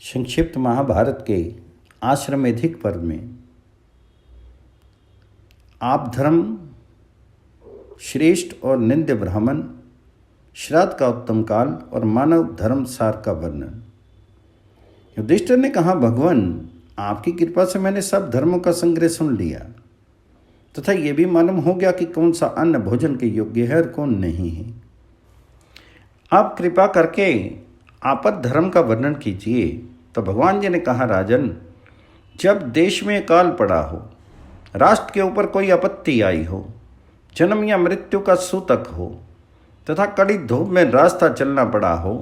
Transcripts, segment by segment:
संक्षिप्त महाभारत के आश्रमेधिक पर्व में आप धर्म, श्रेष्ठ और निंद्य ब्राह्मण, श्राद्ध का उत्तम काल और मानव धर्म सार का वर्णन। युधिष्ठिर ने कहा, भगवान, आपकी कृपा से मैंने सब धर्मों का संग्रह सुन लिया तथा यह भी मालूम हो गया कि कौन सा अन्न भोजन के योग्य है और कौन नहीं है। आप कृपा करके आपद धर्म का वर्णन कीजिए। तो भगवान जी ने कहा, राजन, जब देश में काल पड़ा हो, राष्ट्र के ऊपर कोई आपत्ति आई हो, जन्म या मृत्यु का सूतक हो तथा कड़ी धूप में रास्ता चलना पड़ा हो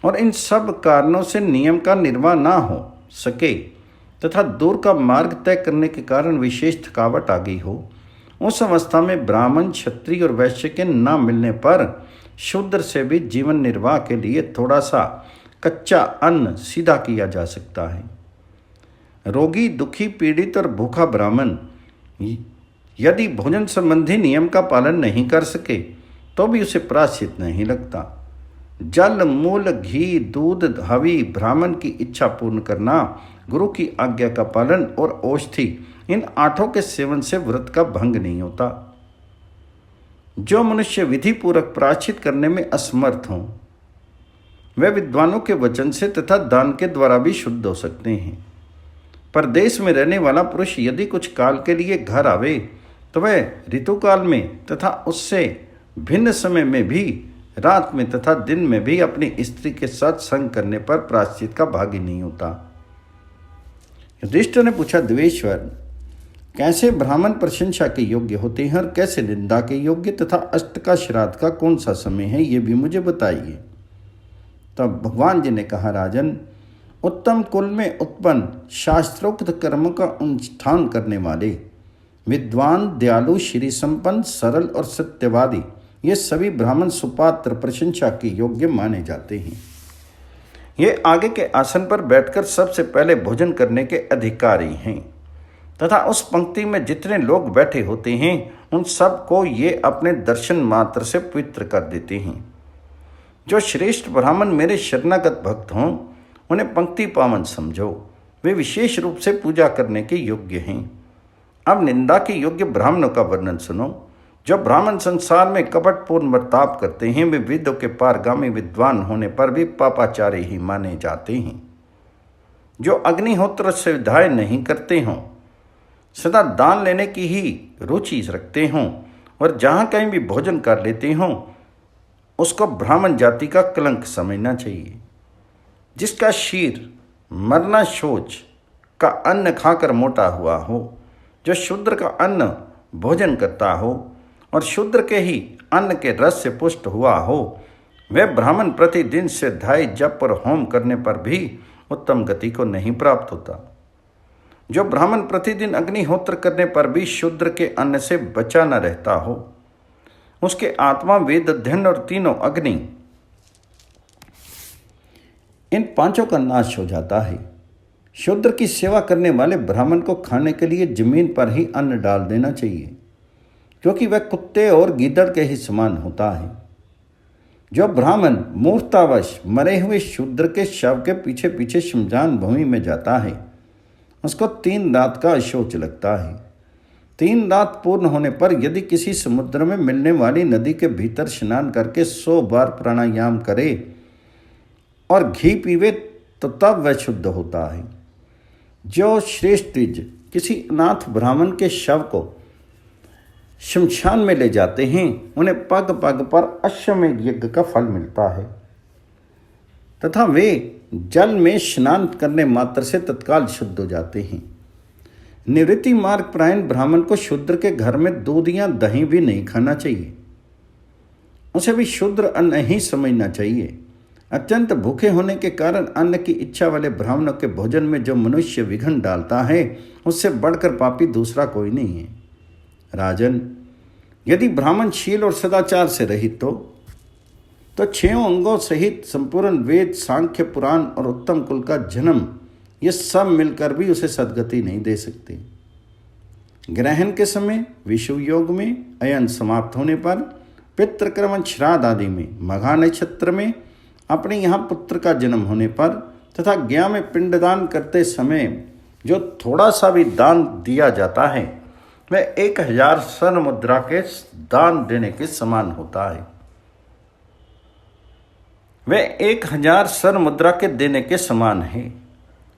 और इन सब कारणों से नियम का निर्वाह ना हो सके तथा दूर का मार्ग तय करने के कारण विशेष थकावट आ गई हो, उस अवस्था में ब्राह्मण, क्षत्रिय और वैश्य के न मिलने पर शूद्र से भी जीवन निर्वाह के लिए थोड़ा सा कच्चा अन्न सीधा किया जा सकता है। रोगी, दुखी, पीड़ित और भूखा ब्राह्मण यदि भोजन संबंधी नियम का पालन नहीं कर सके तो भी उसे प्रायश्चित नहीं लगता। जल, मूल, घी, दूध, हवी, ब्राह्मण की इच्छा पूर्ण करना, गुरु की आज्ञा का पालन और औषधि, इन आठों के सेवन से व्रत का भंग नहीं होता। जो मनुष्य विधि पूर्वक प्रायश्चित करने में असमर्थ हों, वे विद्वानों के वचन से तथा दान के द्वारा भी शुद्ध हो सकते हैं। परदेश में रहने वाला पुरुष यदि कुछ काल के लिए घर आवे तो वह ऋतुकाल में तथा उससे भिन्न समय में भी, रात में तथा दिन में भी अपनी स्त्री के साथ संग करने पर प्रायश्चित का भागी नहीं होता। युधिष्ठिर ने पूछा, द्वेश्वर, कैसे ब्राह्मण प्रशंसा के योग्य होते हैं और कैसे निंदा के योग्य तथा अष्ट का श्राद्ध का कौन सा समय है, ये भी मुझे बताइए। तब भगवान जी ने कहा, राजन, उत्तम कुल में उत्पन्न शास्त्रोक्त कर्म का अनुष्ठान करने वाले विद्वान, दयालु, श्री संपन्न, सरल और सत्यवादी, ये सभी ब्राह्मण सुपात्र प्रशंसा के योग्य माने जाते हैं। ये आगे के आसन पर बैठकर सबसे पहले भोजन करने के अधिकारी हैं तथा उस पंक्ति में जितने लोग बैठे होते हैं उन सब को ये अपने दर्शन मात्र से पवित्र कर देते हैं। जो श्रेष्ठ ब्राह्मण मेरे शरणागत भक्त हों उन्हें पंक्ति पावन समझो, वे विशेष रूप से पूजा करने के योग्य हैं। अब निंदा के योग्य ब्राह्मणों का वर्णन सुनो। जो ब्राह्मण संसार में कपटपूर्ण बर्ताव करते हैं वे वेदों के पारगामी विद्वान होने पर भी पापाचारी ही माने जाते हैं। जो अग्निहोत्र से विधाय नहीं करते हों, सदा दान लेने की ही रुचि रखते हों और जहाँ कहीं भी भोजन कर लेते हों, उसको ब्राह्मण जाति का कलंक समझना चाहिए। जिसका शीर मरना शोच का अन्न खाकर मोटा हुआ हो, जो शूद्र का अन्न भोजन करता हो और शूद्र के ही अन्न के रस से पुष्ट हुआ हो, वह ब्राह्मण प्रतिदिन से ध्याय, जप और होम करने पर भी उत्तम गति को नहीं प्राप्त होता। जो ब्राह्मण प्रतिदिन अग्निहोत्र करने पर भी शूद्र के अन्न से बचा न रहता हो, उसके आत्मा, वेद अध्ययन और तीनों अग्नि, इन पांचों का नाश हो जाता है। शूद्र की सेवा करने वाले ब्राह्मण को खाने के लिए जमीन पर ही अन्न डाल देना चाहिए, क्योंकि वह कुत्ते और गीदड़ के ही समान होता है। जो ब्राह्मण मूर्तावश मरे हुए शूद्र के शव के पीछे पीछे शमशान भूमि में जाता है, उसको 3 रात का अशौच लगता है। 3 रात पूर्ण होने पर यदि किसी समुद्र में मिलने वाली नदी के भीतर स्नान करके 100 बार प्राणायाम करे और घी पीवे तो तब वह शुद्ध होता है। जो श्रेष्ठ द्विज किसी अनाथ ब्राह्मण के शव को शमशान में ले जाते हैं, उन्हें पग पग पर अश्वमेध यज्ञ का फल मिलता है तथा वे जल में स्नान करने मात्र से तत्काल शुद्ध हो जाते हैं। निवृत्ति मार्ग प्रायण ब्राह्मण को शूद्र के घर में दूध या दही भी नहीं खाना चाहिए, उसे भी शूद्र अन्न ही समझना चाहिए। अत्यंत भूखे होने के कारण अन्न की इच्छा वाले ब्राह्मणों के भोजन में जो मनुष्य विघ्न डालता है, उससे बढ़कर पापी दूसरा कोई नहीं है। राजन, यदि ब्राह्मण शील और सदाचार से रहित हो तो 6 अंगों सहित संपूर्ण वेद, सांख्य, पुराण और उत्तम कुल का जन्म, ये सब मिलकर भी उसे सद्गति नहीं दे सकते। ग्रहण के समय विषुव योग में, अयन समाप्त होने पर, पितृक्रम, श्राद्ध आदि में, मघा नक्षत्र में, अपने यहाँ पुत्र का जन्म होने पर, तथा ज्ञा में पिंडदान करते समय जो थोड़ा सा भी दान दिया जाता है वह 1000 स्वर्ण मुद्रा के दान देने के समान होता है। वह 1000 स्वर्ण मुद्रा के देने के समान है।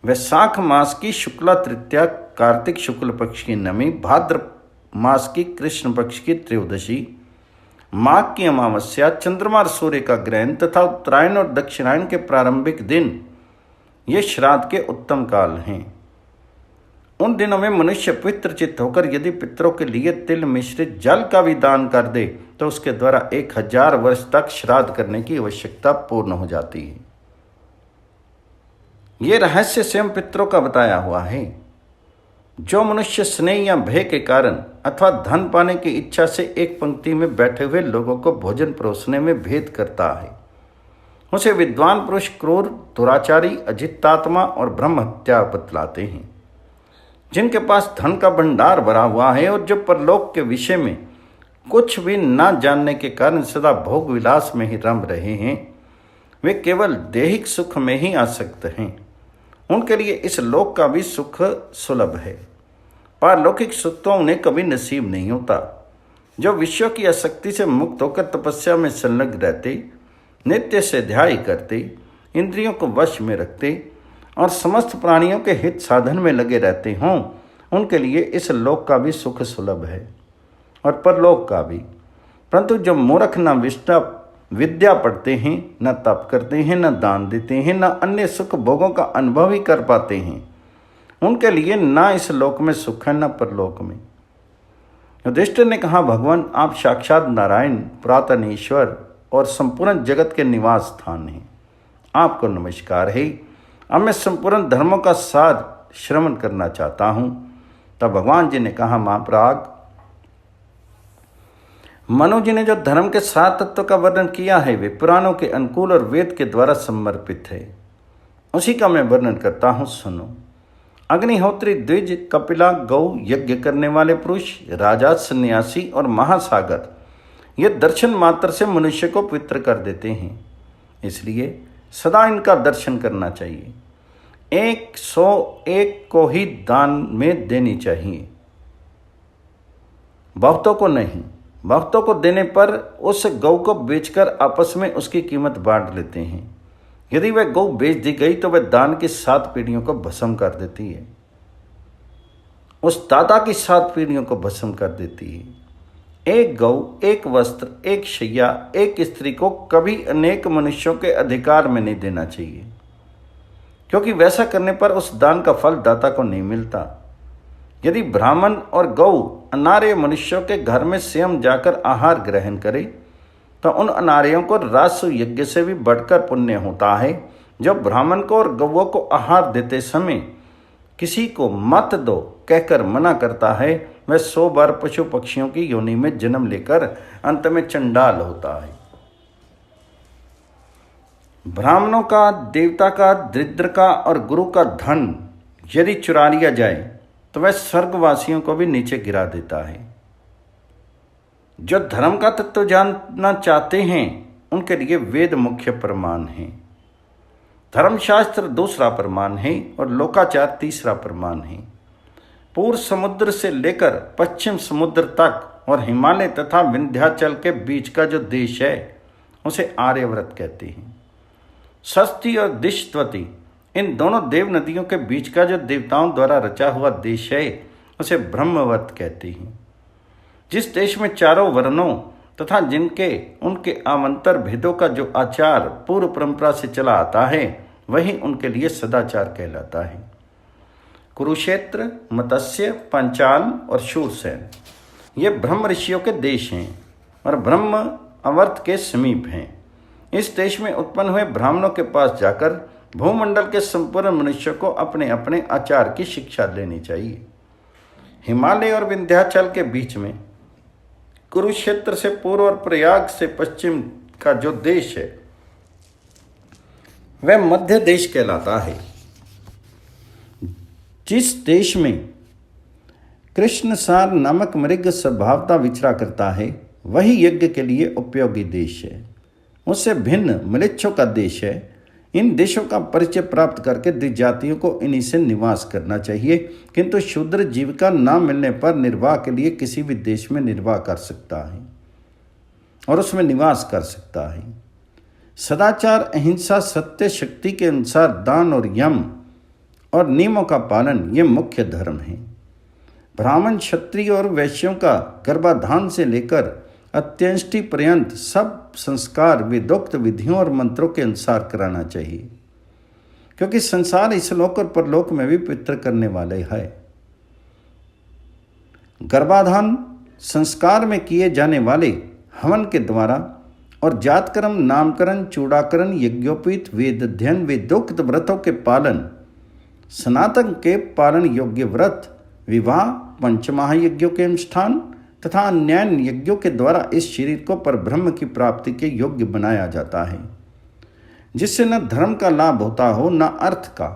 वह साख मास की शुक्ला तृतीया, कार्तिक शुक्ल पक्ष की नवमी, भाद्र मास की कृष्ण पक्ष की त्रयोदशी, माघ की अमावस्या, चंद्रमा और सूर्य का ग्रहण तथा उत्तरायण और दक्षिणायन के प्रारंभिक दिन ये श्राद्ध के उत्तम काल हैं। उन दिनों में मनुष्य पवित्र चित्त होकर यदि पितरों के लिए तिल मिश्रित जल का भी दान कर दे तो उसके द्वारा 1000 वर्ष तक श्राद्ध करने की आवश्यकता पूर्ण हो जाती है। ये रहस्य स्वयं पितरों का बताया हुआ है। जो मनुष्य स्नेह या भय के कारण अथवा धन पाने की इच्छा से एक पंक्ति में बैठे हुए लोगों को भोजन परोसने में भेद करता है, उसे विद्वान पुरुष क्रूर, दुराचारी, अजितात्मा और ब्रह्म हत्या बतलाते हैं। जिनके पास धन का भंडार भरा हुआ है और जो परलोक के विषय में कुछ भी न जानने के कारण सदा भोग विलास में ही रम रहे हैं, वे केवल दैहिक सुख में ही आसक्त हैं। उनके लिए इस लोक का भी सुख सुलभ है, पारलौकिक सुख तो उन्हें कभी नसीब नहीं होता। जो विश्व की आसक्ति से मुक्त होकर तपस्या में संलग्न रहते, नित्य से ध्यान करते, इंद्रियों को वश में रखते और समस्त प्राणियों के हित साधन में लगे रहते हों, उनके लिए इस लोक का भी सुख सुलभ है और परलोक का भी। परंतु जो मूर्ख न विद्या पढ़ते हैं, न तप करते हैं, न दान देते हैं, न अन्य सुख भोगों का अनुभव ही कर पाते हैं, उनके लिए न इस लोक में सुख है न परलोक में। युधिष्ठिर ने कहा, भगवान आप साक्षात नारायण, पुरातन ईश्वर और संपूर्ण जगत के निवास स्थान हैं। आपको नमस्कार है। अब मैं संपूर्ण धर्मों का सार श्रवण करना चाहता हूँ। तब भगवान जी ने कहा, महाप्राग, मनु जी ने जो धर्म के 7 तत्व का वर्णन किया है वे पुराणों के अनुकूल और वेद के द्वारा समर्पित है। उसी का मैं वर्णन करता हूँ, सुनो। अग्निहोत्री, द्विज, कपिला, गौ, यज्ञ करने वाले पुरुष, राजा, सन्यासी और महासागर ये दर्शन मात्र से मनुष्य को पवित्र कर देते हैं। इसलिए सदा इनका दर्शन करना चाहिए। 101 को ही दान में देनी चाहिए, भक्तों को नहीं। भक्तों को देने पर उस गौ को बेचकर आपस में उसकी कीमत बांट लेते हैं। यदि वह गौ बेच दी गई तो वह दान की 7 पीढ़ियों को भस्म कर देती है, उस दाता की 7 पीढ़ियों को भस्म कर देती है। एक गौ, एक वस्त्र, एक शैया, एक स्त्री को कभी अनेक मनुष्यों के अधिकार में नहीं देना चाहिए, क्योंकि वैसा करने पर उस दान का फल दाता को नहीं मिलता। यदि ब्राह्मण और गौ अनार्य मनुष्यों के घर में स्वयं जाकर आहार ग्रहण करे तो उन अनार्यों को राजस्व यज्ञ से भी बढ़कर पुण्य होता है। जो ब्राह्मण को और गौओं को आहार देते समय किसी को मत दो कहकर मना करता है, वह 100 बार पशु पक्षियों की योनि में जन्म लेकर अंत में चंडाल होता है। ब्राह्मणों का, देवता का, दरिद्र का और गुरु का धन यदि चुरा लिया जाए तो वह स्वर्गवासियों को भी नीचे गिरा देता है। जो धर्म का तत्व जानना चाहते हैं उनके लिए वेद मुख्य प्रमाण है, धर्मशास्त्र दूसरा प्रमाण है और लोकाचार तीसरा प्रमाण है। पूर्व समुद्र से लेकर पश्चिम समुद्र तक और हिमालय तथा विंध्याचल के बीच का जो देश है उसे आर्यव्रत कहते हैं। सस्ती और दिशत्वती इन दोनों देव नदियों के बीच का जो देवताओं द्वारा रचा हुआ देश है उसे ब्रह्मवर्त कहते हैं। जिस देश में चारों वर्णों तथा जिनके उनके आमंतर भेदों का जो आचार पूर्व परंपरा से चला आता है वही उनके लिए सदाचार कहलाता है। कुरुक्षेत्र, मत्स्य, पंचाल और शूरसेन ये ब्रह्म ऋषियों के देश हैं और ब्रह्म अवर्त के समीप हैं। इस देश में उत्पन्न हुए ब्राह्मणों के पास जाकर भूमंडल के संपूर्ण मनुष्यों को अपने अपने आचार की शिक्षा लेनी चाहिए। हिमालय और विंध्याचल के बीच में कुरुक्षेत्र से पूर्व और प्रयाग से पश्चिम का जो देश है वह मध्य देश कहलाता है। जिस देश में कृष्णसार नामक मृग स्वभावता विचरा करता है वही यज्ञ के लिए उपयोगी देश है। उससे भिन्न मृक्षों का देश है। इन देशों का परिचय प्राप्त करके द्विजातियों को इन्हीं से निवास करना चाहिए, किंतु शूद्र जीविका न मिलने पर निर्वाह के लिए किसी भी देश में निर्वाह कर सकता है और उसमें निवास कर सकता है। सदाचार, अहिंसा, सत्य, शक्ति के अनुसार दान और यम और नियमों का पालन ये मुख्य धर्म है। ब्राह्मण, क्षत्रिय और वैश्यों का गर्भाधान से लेकर अंत्येष्टि पर्यंत सब संस्कार वेदोक्त विधियों और मंत्रों के अनुसार कराना चाहिए, क्योंकि संसार इस लोक और परलोक में भी पवित्र करने वाले है। गर्भाधान संस्कार में किए जाने वाले हवन के द्वारा और जातकर्म, नामकरण, चूड़ाकरण, यज्ञोपवीत, वेद अध्ययन, वेदोक्त व्रतों के पालन, सनातन के पालन योग्य व्रत, विवाह, पंचमहायज्ञों के अनुष्ठान तथा अन्य यज्ञों के द्वारा इस शरीर को परब्रह्म की प्राप्ति के योग्य बनाया जाता है, जिससे न धर्म का लाभ होता हो न अर्थ का,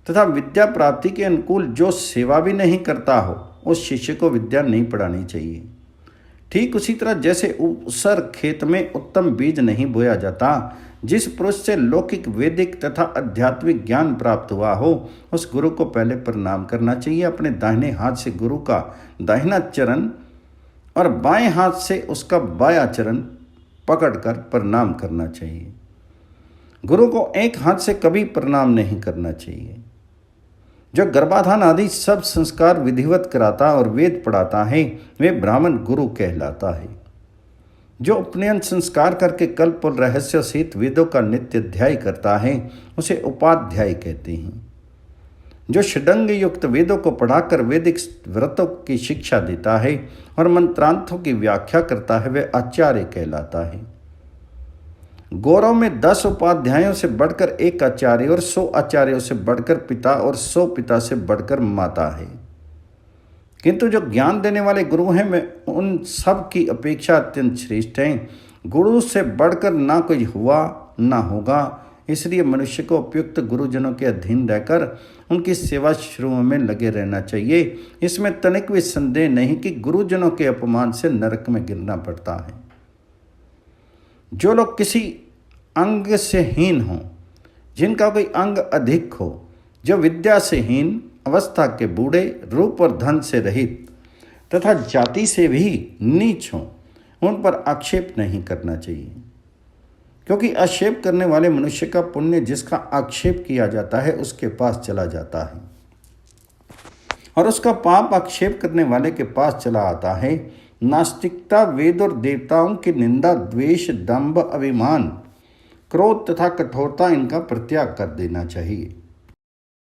तथा विद्या प्राप्ति के अनुकूल जो सेवा भी नहीं करता हो उस शिष्य को विद्या नहीं पढ़ानी चाहिए। ठीक उसी तरह जैसे ऊसर खेत में उत्तम बीज नहीं बोया जाता, जिस पुरुष से लौकिक, वैदिक तथा आध्यात्मिक ज्ञान प्राप्त हुआ हो उस गुरु को पहले प्रणाम करना चाहिए। अपने दाहिने हाथ से गुरु का दाहिना चरण और बाएं हाथ से उसका बायां चरण पकड़कर प्रणाम करना चाहिए। गुरु को एक हाथ से कभी प्रणाम नहीं करना चाहिए। जो गर्भाधान आदि सब संस्कार विधिवत कराता और वेद पढ़ाता है वे ब्राह्मण गुरु कहलाता है। जो उपनयन संस्कार करके कल्प और रहस्य सहित वेदों का नित्य अध्याय करता है उसे उपाध्याय कहते हैं। जो षडंग युक्त वेदों को पढ़ाकर वैदिक व्रतों की शिक्षा देता है और मंत्रांतों की व्याख्या करता है वह आचार्य कहलाता है। गौरव में 10 उपाध्यायों से बढ़कर एक आचार्य और 100 आचार्यों से बढ़कर पिता और 100 पिता से बढ़कर माता है। किंतु जो ज्ञान देने वाले गुरु हैं वे उन सब की अपेक्षा अत्यंत श्रेष्ठ हैं। गुरु से बढ़कर ना कोई हुआ ना होगा, इसलिए मनुष्य को उपयुक्त गुरुजनों के अधीन रहकर उनकी सेवा शुरू में लगे रहना चाहिए। इसमें तनिक भी संदेह नहीं कि गुरुजनों के अपमान से नरक में गिरना पड़ता है। जो लोग किसी अंग से हीन हों, जिनका कोई अंग अधिक हो, जो विद्या से हीन, अवस्था के बूढ़े, रूप और धन से रहित तथा जाति से भी नीच हों, उन पर आक्षेप नहीं करना चाहिए, क्योंकि आक्षेप करने वाले मनुष्य का पुण्य जिसका आक्षेप किया जाता है उसके पास चला जाता है और उसका पाप आक्षेप करने वाले के पास चला आता है। नास्तिकता, वेद और देवताओं की निंदा, द्वेष, दंभ, अभिमान, क्रोध तथा कठोरता इनका परित्याग कर देना चाहिए।